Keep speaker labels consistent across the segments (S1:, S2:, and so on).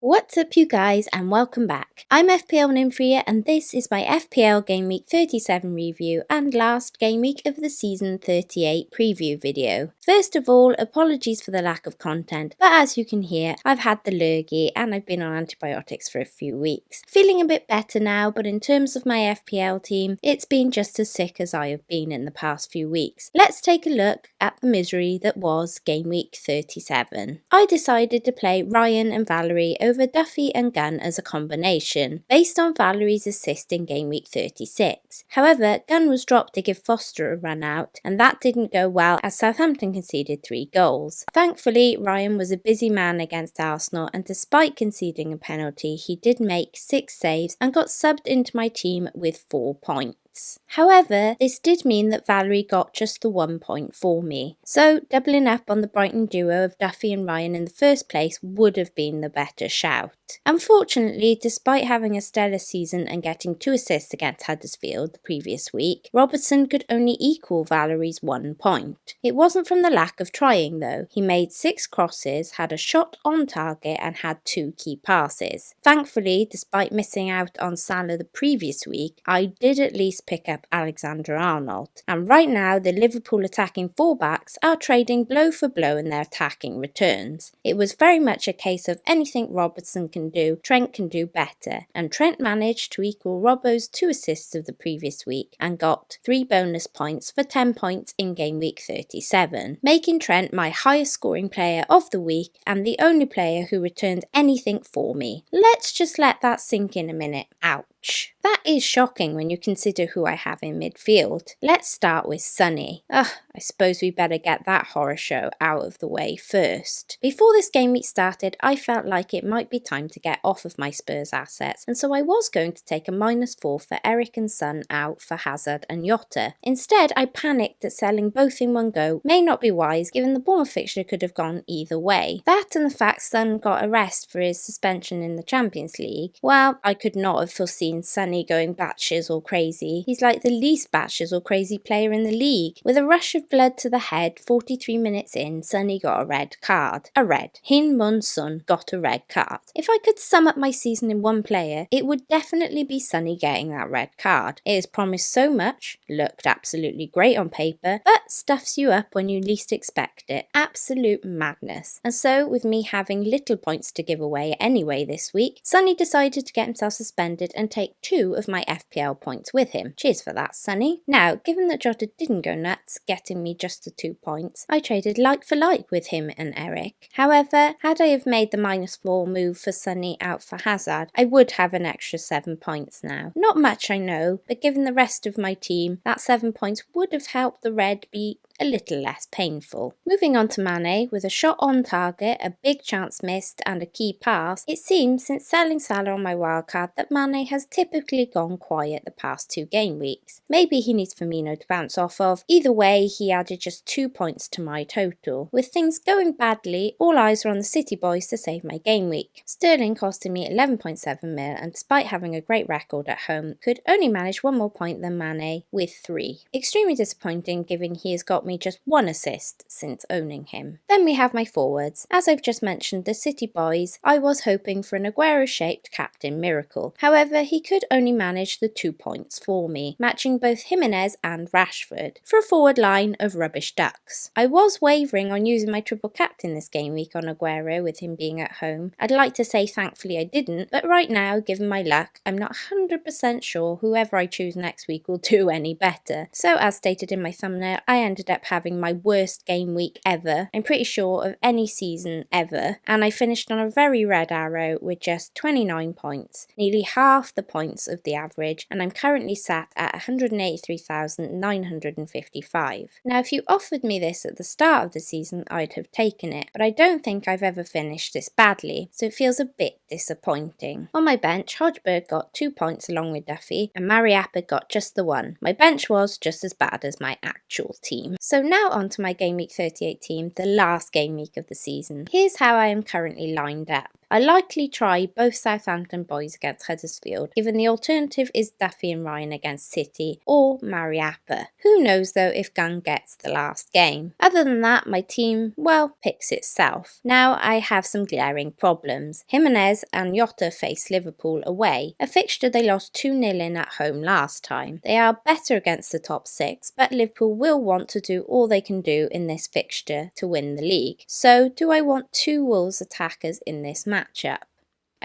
S1: What's up you guys and welcome back. I'm FPL Nymphria and this is my FPL Game Week 37 review and last game week of the season 38 preview video. First of all, apologies for the lack of content, but as you can hear, I've had the lurgy and I've been on antibiotics for a few weeks. Feeling a bit better now, but in terms of my FPL team, it's been just as sick as I have been in the past few weeks. Let's take a look at the misery that was Game Week 37. I decided to play Ryan and Valerie over Duffy and Gunn as a combination, based on Valerie's assist in Game Week 36. However, Gunn was dropped to give Foster a run out, and that didn't go well as Southampton conceded 3 goals. Thankfully, Ryan was a busy man against Arsenal, and despite conceding a penalty, he did make 6 saves and got subbed into my team with 4 points. However, this did mean that Valerie got just the 1 point for me, so doubling up on the Brighton duo of Duffy and Ryan in the first place would have been the better shout. Unfortunately, despite having a stellar season and getting 2 assists against Huddersfield the previous week, Robertson could only equal Valerie's 1 point. It wasn't from the lack of trying though. He made 6 crosses, had a shot on target and had 2 key passes. Thankfully, despite missing out on Salah the previous week, I did at least pick up Alexander-Arnold. And right now, the Liverpool attacking fullbacks are trading blow for blow in their attacking returns. It was very much a case of anything Robertson can do, Trent can do better. And Trent managed to equal Robbo's 2 assists of the previous week and got 3 bonus points for 10 points in Game Week 37, making Trent my highest scoring player of the week and the only player who returned anything for me. Let's just let that sink in a minute. Ouch. That is shocking when you consider who I have in midfield. Let's start with Sonny. I suppose we better get that horror show out of the way first. Before this game week started, I felt like it might be time to get off of my Spurs assets, and so I was going to take a -4 for Eric and Son out for Hazard and Jota. Instead, I panicked that selling both in one go may not be wise given the Bournemouth fixture could have gone either way. That and the fact Son got a rest for his suspension in the Champions League, well, I could not have foreseen Sonny going batshit crazy. He's like the least batshit crazy player in the league. With a rush of blood to the head, 43 minutes in, Sonny got a red card. A red. Hin-Mun Son got a red card. If I could sum up my season in one player, it would definitely be Sonny getting that red card. It has promised so much, looked absolutely great on paper, but stuffs you up when you least expect it. Absolute madness. And so, with me having little points to give away anyway this week, Sonny decided to get himself suspended and take 2 of my FPL points with him. Cheers for that, Sonny. Now, given that Jota didn't go nuts, getting me just the 2 points, I traded like for like with him and Eric. However, had I have made the -4 move for Sonny out for Hazard, I would have an extra 7 points now. Not much I know, but given the rest of my team, that 7 points would have helped the red be a little less painful. Moving on to Mane, with a shot on target, a big chance missed and a key pass, it seems since selling Salah on my wildcard that Mane has typically gone quiet the past 2 game weeks. Maybe he needs Firmino to bounce off of. Either way, he added just 2 points to my total. With things going badly, all eyes were on the City boys to save my game week. Sterling costing me 11.7 mil and despite having a great record at home, could only manage 1 more point than Mane with 3. Extremely disappointing given he has got me just 1 assist since owning him. Then we have my forwards. As I've just mentioned, the City boys, I was hoping for an Aguero-shaped captain miracle. However, he could only manage the 2 points for me, matching both Jimenez and Rashford, for a forward line of rubbish ducks. I was wavering on using my triple captain this game week on Aguero with him being at home. I'd like to say thankfully I didn't, but right now, given my luck, I'm not 100% sure whoever I choose next week will do any better. So as stated in my thumbnail, I ended up having my worst game week ever, I'm pretty sure of any season ever, and I finished on a very red arrow with just 29 points, nearly half the points of the average, and I'm currently sat at 183,955. Now if you offered me this at the start of the season, I'd have taken it, but I don't think I've ever finished this badly, so it feels a bit disappointing. On my bench, Hodgberg got 2 points along with Duffy, and Mariappa got just the 1. My bench was just as bad as my actual team. So now on to my Game Week 38 team, the last game week of the season. Here's how I am currently lined up. I likely try both Southampton boys against Huddersfield, given the alternative is Duffy and Ryan against City, or Mariappa. Who knows though if Gunn gets the last game. Other than that, my team, well, picks itself. Now I have some glaring problems. Jimenez and Jota face Liverpool away, a fixture they lost 2-0 in at home last time. They are better against the top 6, but Liverpool will want to do all they can do in this fixture to win the league. So do I want 2 Wolves attackers in this matchup?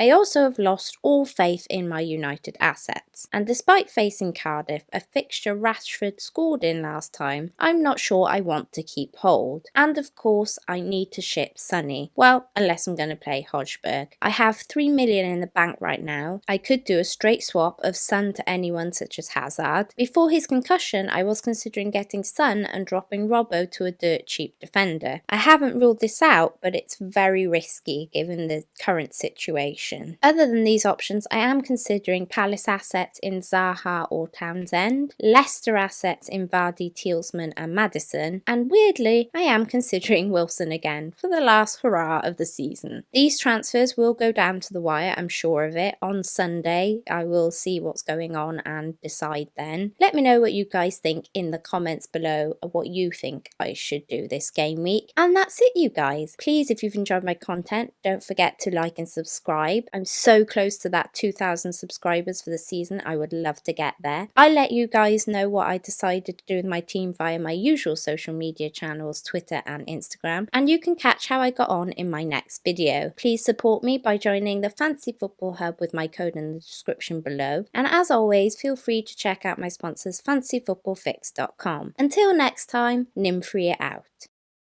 S1: I also have lost all faith in my United assets, and despite facing Cardiff, a fixture Rashford scored in last time, I'm not sure I want to keep hold. And of course, I need to ship Sonny. Well, unless I'm going to play Hojbjerg. I have 3 million in the bank right now. I could do a straight swap of Son to anyone such as Hazard. Before his concussion, I was considering getting Son and dropping Robbo to a dirt cheap defender. I haven't ruled this out, but it's very risky given the current situation. Other than these options, I am considering Palace assets in Zaha or Townsend, Leicester assets in Vardy, Tielemans and Maddison, and weirdly, I am considering Wilson again for the last hurrah of the season. These transfers will go down to the wire, I'm sure of it. On Sunday, I will see what's going on and decide then. Let me know what you guys think in the comments below of what you think I should do this game week. And that's it, you guys. Please, if you've enjoyed my content, don't forget to like and subscribe. I'm so close to that 2,000 subscribers for the season. I would love to get there. I let you guys know what I decided to do with my team via my usual social media channels, Twitter and Instagram, and you can catch how I got on in my next video. Please support me by joining the Fantasy Football Hub with my code in the description below, and as always, feel free to check out my sponsors fantasyfootballfix.com. Until next time, Nymphrya out.